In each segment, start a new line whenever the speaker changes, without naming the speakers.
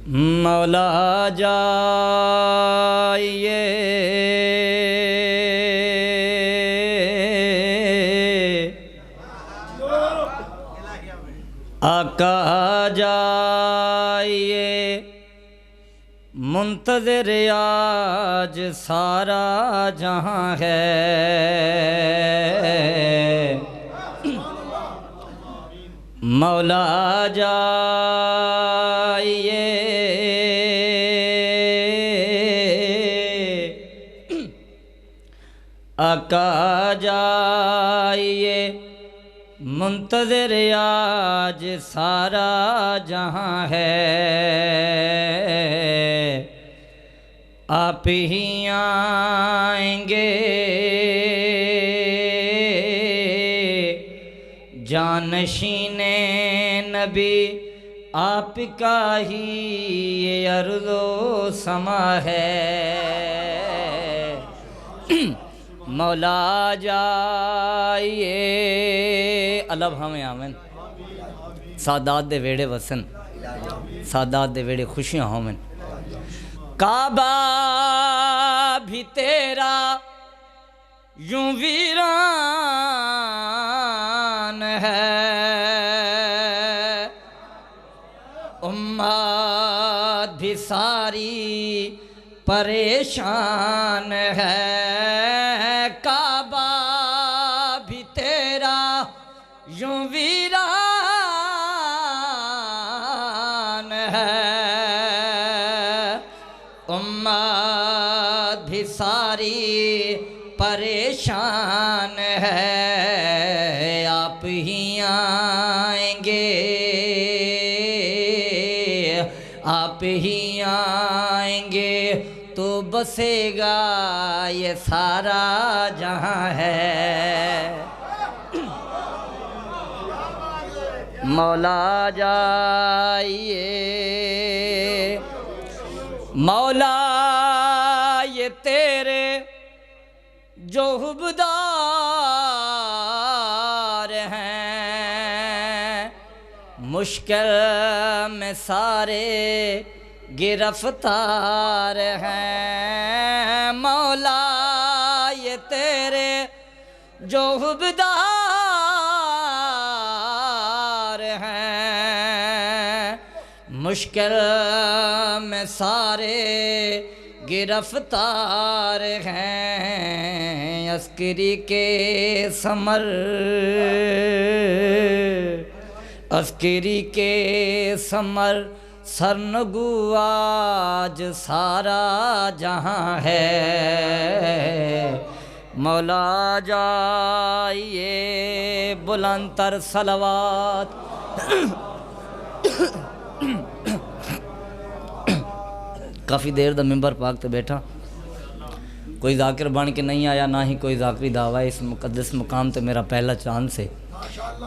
मौला जाइए आका जाइए मुंतज़िर आज सारा जहां है। मौला जाइए आका जाइए मुंतज़िर आज सारा जहां है। आप ही आएंगे जानशीने नबी आपका ही ये अर्ज़ो समा है। मौला जाइए अलब हमें आमिन। सादात दे वेड़े वसन सादात दे वेड़े खुशियाँ होमन। काबा भी तेरा यूं वीरान है, उम्मत भी सारी परेशान है। काबा भी तेरा यूं वीरान है, उम्मत भी सारी परेशान है। आप ही आएंगे आप ही आएंगे तो बसेगा ये सारा जहां है। मौला जाइए मौला ये तेरे जो हुबदार हैं, मुश्किल में सारे गिरफ्तार हैं। मौला ये तेरे जो हुबदार हैं, मुश्किल में सारे गिरफ्तार हैं। अस्करी के समर अस्करी के समर सरनगू आज सारा जहां है। मौला जाइए बुलंदतर सलवात। काफ़ी देर दा मिंबर पाक ते बैठा, कोई जाकिर बन के नहीं आया, ना ही कोई जाकरी दावा। इस मुकद्दस मुकाम ते मेरा पहला चांद से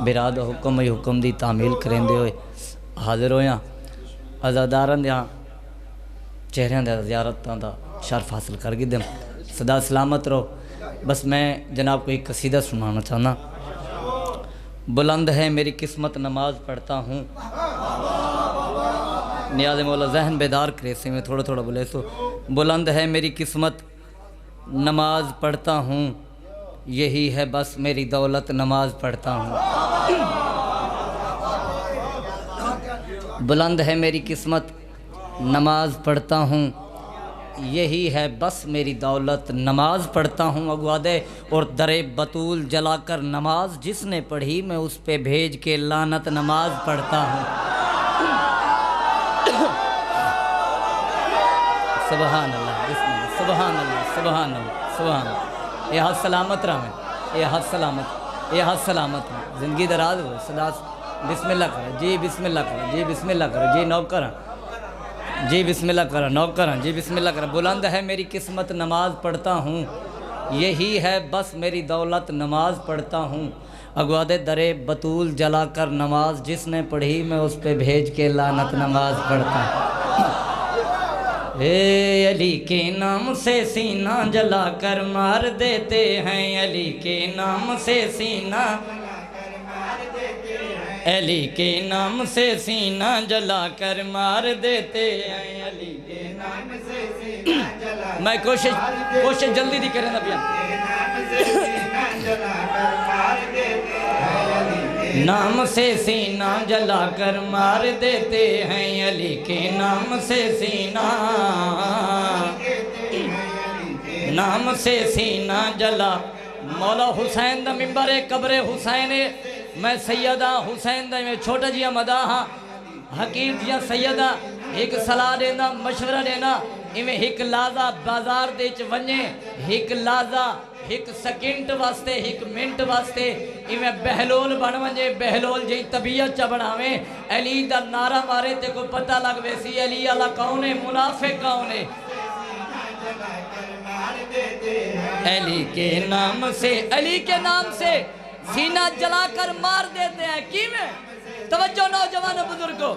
बिराद हुक्म ही हुक्म दी तामील करेंदे हुए हाजिर होया। अज़ादारां दियां चेहरियां दा ज़ियारतां दा शर्फ हासिल कर गिदम। सदा सलामत रहो। बस मैं जनाब को एक कसीदा सुनाना चाहना। बुलंद है मेरी किस्मत नमाज पढ़ता हूँ। नियाज़ मौला जहन बेदार करे से मैं थोड़ा थोड़ा बोले तो। बुलंद है मेरी किस्मत नमाज पढ़ता हूँ, यही है बस मेरी दौलत नमाज पढ़ता हूँ। बुलंद है मेरी किस्मत नमाज पढ़ता हूँ, यही है बस मेरी दौलत नमाज पढ़ता हूँ। अगवादे और दरे बतूल जलाकर नमाज जिसने पढ़ी मैं उस पे भेज के लानत नमाज पढ़ता हूँ। सुबहान अल्लाह सुबहान अल्लाह सुबहान अल्लाह सुबहान अल्लाह। ये हाथ सलामत रहा मैं, ये हाथ सलामत, ये हाथ सलामत है। ज़िंदगी दराज हो सदा बिस्मिल्लाह कर जी, बिस्मिल्लाह कर जी, बिस्मिल्लाह कर जी, नौकर जी, बिस्मिल्लाह कर नौकर जी, बिस्मिल्लाह कर। बुलंद है मेरी किस्मत नमाज पढ़ता हूँ, यही है बस मेरी दौलत नमाज पढ़ता हूँ। अगवादे दरे बतूल जलाकर नमाज जिसने पढ़ी मैं उस पे भेज के लानत नमाज पढ़ता हूँ। अली के नाम से सीना जलाकर मार देते हैं, अली के नाम से सीना अली के नाम से सीना जला कर मार देते हैं, अली के नाम से सीना जला। मैं कोशिश जल्दी दी करें नबिया। नाम से सीना जला कर मार देते हैं, अली के नाम से सीना, नाम से सीना जला। मौला हुसैन दा मिंबर है, कब्रे हुसैन है। मैं सैयदा हुसैन दा में छोटा जिया मदाहा हकीम जिया सैयदा एक सलाह देना, मशवरा देना। इवें एक लाजा बाजार दे च वने, एक लाजा एक सेकंड वास्ते, एक मिनट वास्ते इवें बहलोल बन वजे, बहलोल जी तबीयत च बनावे। अली दा नारा मारे ते को पता लग वैसी अली अला कौन है, मुनाफिक कौन है। अली के नाम से, अली के नाम से सीना जलाकर मार देते हैं। किवें? तवज्जो नौजवान बुजुर्गों,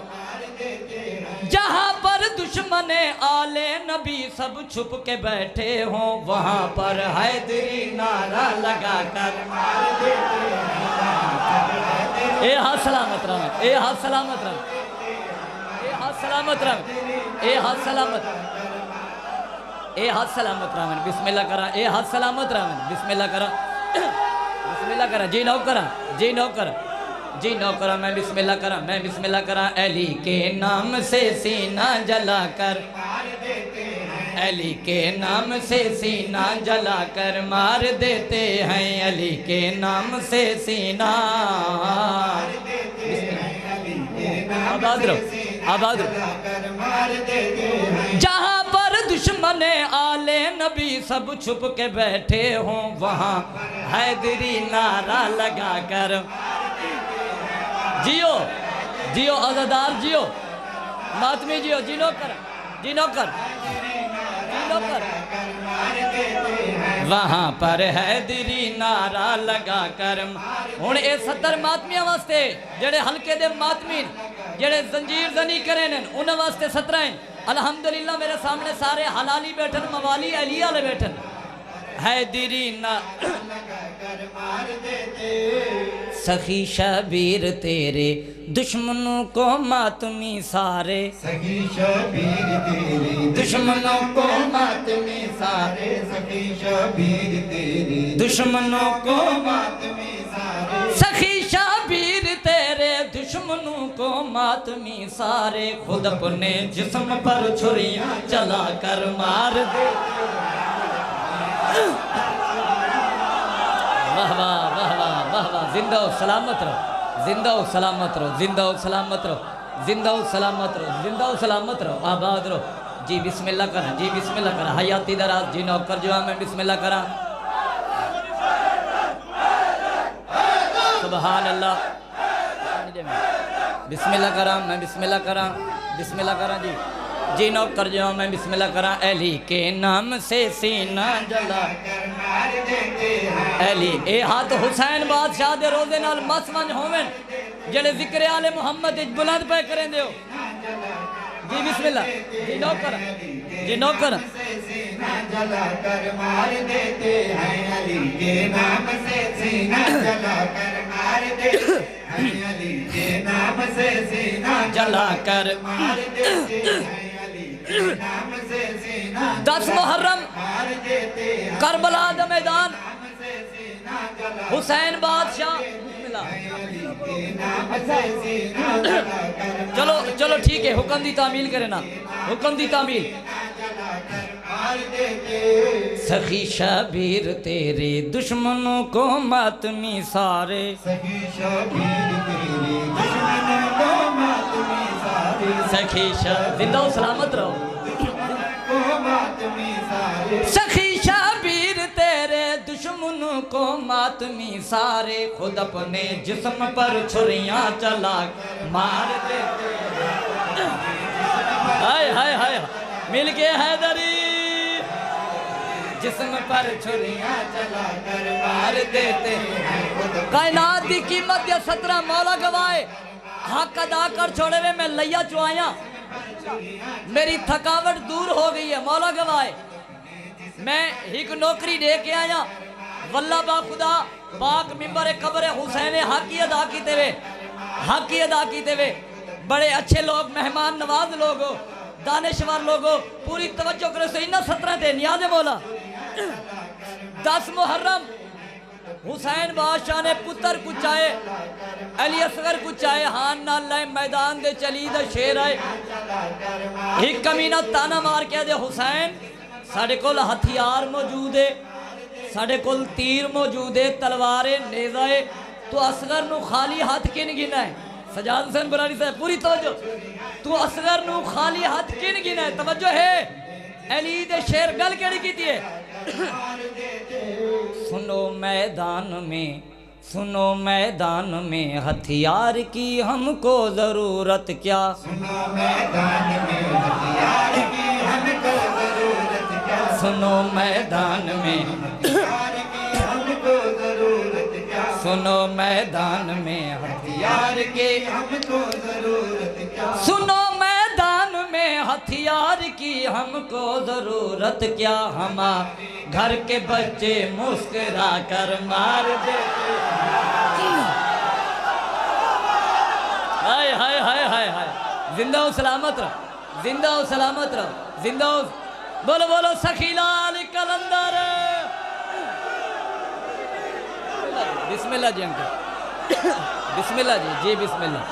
जहां पर दुश्मन आले नबी सब छुप के बैठे हों, वहां पर हैदरी नारा लगा कर मार देते हैं। ए हाथ सलामत रह, ए हाथ सलामत रह, ए हाथ सलामत रह, ए हाथ सलामत, ए हाथ सलामत रहन। बिस्मिल्लाह करा, ए हाथ सलामत रहन। बिस्मिल्लाह करा, बिस्मिल्लाह करा। जी नौकरा, जी नौकरा, जी नौकरा। मैं बिस्मिल्लाह करा, मैं बिस्मिल्लाह करा। अली के नाम से सीना जला कर, अली के नाम से सीना जला कर मार देते हैं, अली के नाम से सीना। आबाद रहो, आबाद रहो। जहाँ पर दुश्मन आले नबी सब छुप के बैठे हों, वहाँ हैदरी नारा लगा कर जियो, जियो अज़ादार जियो, मातमी जियो, जिनो कर, जिनो कर, जिनो कर। वहाँ पर हैदरी नारा लगा कर। हुण ये 70 मातमिया वास्ते जेड़े हल्के दे मातमीन जेड़े जंजीर जनी करे ने उन वास्ते 17 हैं। अल्हम्दुलिल्लाह मेरे सामने सारे हलाली बैठन, मवाली अली वाले बैठन। हैदरी ना सखी शबीर तेरे दुश्मनों को मातमी सारे, सखी शबीर तेरे दुश्मनों को मातमी सारे, सखी शबीर तेरे दुश्मनों को मातमी सारे, सखी शबीर तेरे दुश्मनों को मातमी सारे। खुद अपने जिस्म पर छुरियां चला कर मार दे। वाह वाह वाह वाह वाह वाह। जिंदा हो सलामत रहो, जिंदा हो सलामत रहो, जिंदा हो सलामत रहो, जिंदा हो सलामत रहो, जिंदा हो सलामत रहो, आबाद रहो। जी बिस्मिल्लाह करा, जी बिस्मिल्लाह करा। हयाती दराज जी नौकर जो मैं बिस्मिल्लाह करा। सुभान अल्लाह। बिस्मिल्लाह करा, मैं बिस्मिल्लाह करा, बिस्मिल्लाह करा। जी जी नौकर जो मैं बिस्मिल्लाह करा। अली के नाम से सीना जला, अली ए हाथ हुसैन बादशाह दे रोजे नाल मसमंज होवन जेड़े जिक्र आले मोहम्मद इच बुलंद पे करें दियो। जी बिस्मिल्लाह। जी नौकर, जी नौकर। सीना जला कर मार देते हैं, अली के नाम से सीना जला कर मार देते हैं, अली के नाम से सीना जला कर मार देते हैं, अली के नाम से सीना 10 मुहर्रम करबला दा मैदान हुसैन बादशाह। चलो चलो ठीक है, हुक्म दी तामील करे ना, हुक्म दी तामील। सखी शबीर तेरे दुश्मनों को मातमी सारे, सखी शबीर तेरे दुश्मनों को मातमी सारे, सखी जिंदा हो सलामत रहो। सखी शबीर तेरे दुश्मनों को मातमी सारे। खुद अपने जिस्म पर छुरियां चला मार देते। हाय हाय हाय, मिल गए हैदरी। जिस्म पर छुरियां चला कर मार देते। कायनात की कीमत या 17 मौला गवाए। हक अदा कर छोड़े वे मैं लैया चुआया। मेरी थकावट दूर हो गई है मौला गवाए। मैं एक नौकरी दे के आया। वल्ला बा खुदा पाक मिंबर कब्र हुसैन हक ही अदा की तेरे। हक ही अदा कीते वे। बड़े अच्छे लोग, मेहमान नवाज लोग हो, दानिशवर लोग हो, पूरी तवज्जो करो। सो इन्ना 17 ते नियाज मौला 10 मुहर्रम हुसैन बादशाह ने पुत्र कुचाए, अली असगर कुचाए, हान नाल लाए मैदान दे चली दा शेर आए। एक कमीना ताना मार के दे हुसैन साढ़े कोल हथियार मौजूद है, साढ़े कोल तीर मौजूद है, तलवारें, नेज़ा है, तो असगर नू खाली हाथ किन गिना है? सजाद हुसैन बुरारी साहब पूरी तवज्जो, तू असगर नू खाली हाथ किन गिना है? तवज्जो है। अली दे शेर गल केड़ी कीती है? सुनो मैदान में, सुनो मैदान में हथियार की हमको जरूरत क्या?
सुनो मैदान में हथियार की हमको जरूरत क्या?
सुनो मैदान में
हथियार की हमको जरूरत क्या?
सुनो मैदान में
हथियार की हमको जरूरत क्या?
सुनो मैदान में हथियार की हमको जरूरत क्या? हमारे घर के बच्चे मुस्कुरा कर मार देते। हाय हाय हाय हाय हाय, जिंदा हो सलामत रहो, जिंदा हो सलामत रहो, जिंदा हो। बोलो बोलो सखीलाल कलंदर। बिस्मिल्लाह जी अंकल, बिस्मिल्लाह जी, जी बिस्मिल्लाह,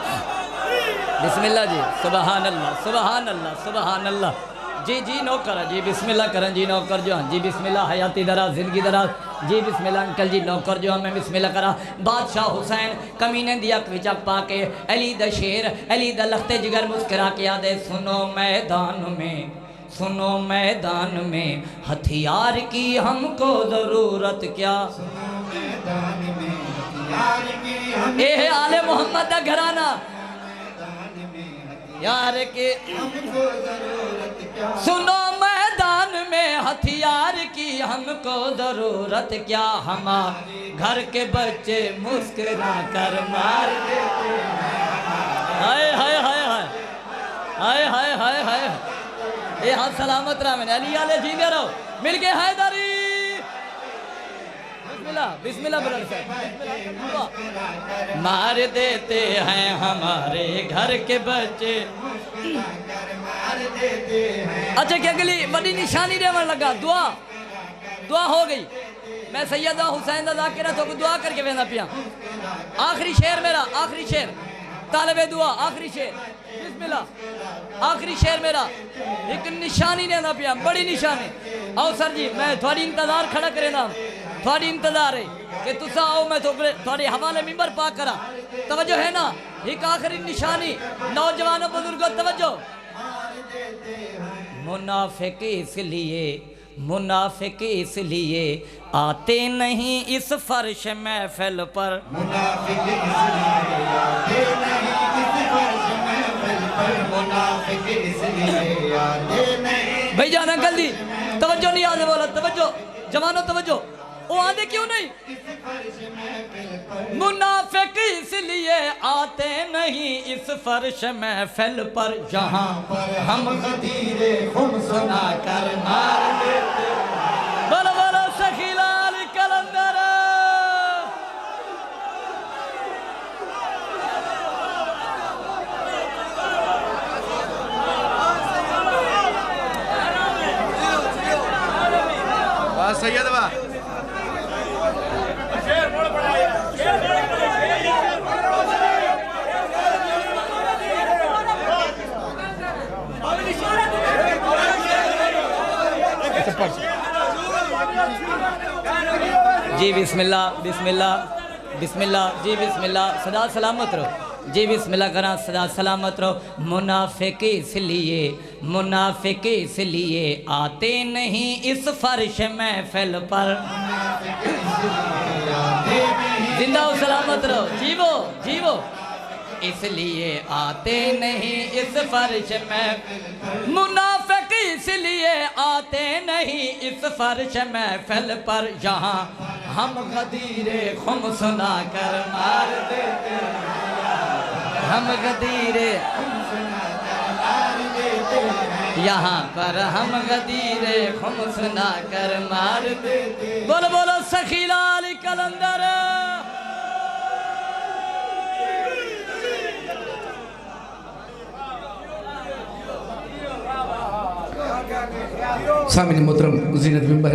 बिस्मिल्लाह जी, सुबहान अल्लाह, सुबहान अल्लाह, सुबहान अल्लाह। जी जी नौकर जी, बिस्मिल्लाह करें जी नौकर जो, जी बिस्मिल्लाह, हयाती दराज, जिंदगी दराज, जी बिस्मिल्लाह अंकल जी नौकर जो, मैं बिस्मिल्लाह करा। बादशाह हुसैन कमीने दी अख विच पा के अली दा शेर, अली दा लखते जिगर मुस्करा के आदे, सुनो मैदान में, सुनो मैदान में हथियार की हमको जरूरत क्या?
सुनो मैदान में हथियार की हमको
ए आले मोहम्मद दा घराना यार के।
जरूरत क्या?
सुनो मैदान में हथियार की हमको जरूरत क्या? हमारे घर के बच्चे मुस्कुरा कर मार देते। हाय हाय हाय हाय हाय हाय हाय हाय, ये हाथ सलामत रहा। मैंने अली आले जीते रहो, मिल के हैदरी। बिस्मिल्लाह बिस्मिल्लाह ब्रदर साहब, मार देते हैं हमारे घर के बच्चे। अच्छा कि अगली बड़ी निशानी देवन लगा, दुआ दुआ हो गई। मैं सैयदा हुसैन दा ज़ाकिर तो दुआ करके वेंदा पिया। आखिरी शेर मेरा, आखिरी शेर तालिबे दुआ, आखिरी शेर बिस्मिल्लाह, आखिरी शेर मेरा एक निशानी देना पिया, बड़ी निशानी। आओ सर जी, मैं थोड़ी इंतजार खड़ा करे ना, थोड़ी इंतजार है कि तुसा आओ, मैं थोड़े हवाले मिंबर पा करा। तवज्जो है ना, एक आखिरी निशानी। नौजवानों बुजुर्गों तवज्जो। मुनाफिक इसलिए, मुनाफिक इसलिए आते नहीं इस फर्श महफिल पर।
मुनाफिक इसलिए आते नहीं इस फर्श महफिल पर। मुनाफिक इसलिए आते नहीं।
भाई जान अंकल जी तवज्जो नहीं आने वाला, तवज्जो जवानों तवज्जो। वो आते क्यों नहीं? मुनाफिक इसलिए आते नहीं इस फर्श महफिल पर, जहाँ
पर हम गदीरे खुम सुना कर मार देते।
बोलो बोलो सखीलाल कलंदर।
वाह सैयद वाह।
जी बिस्मिल्लाह बिस्मिल्लाह बिस्मिल्लाह, जी बिस्मिल्लाह, सदा सलामत रहो, जी बिस्मिल्लाह करा, सदा सलामत रहो। मुनाफिक इसलिए, मुनाफिक इसलिए आते नहीं इस फर्श महफिल पर। जिंदा हो सलामत रहो, जीवो जीवो, इसलिए आते नहीं इस फर्श में। मुनाफिक इसलिए आते नहीं इस फर्श महफिल पर, जहाँ हम गदीरे खुम सुना कर मार देते। हम गदीरे यहाँ पर हम गदीरे खुम सुना कर मार देते। बोलो बोलो सखीलाल कलंदर।
सामिन मोहतरम ज़ीनत मिंबर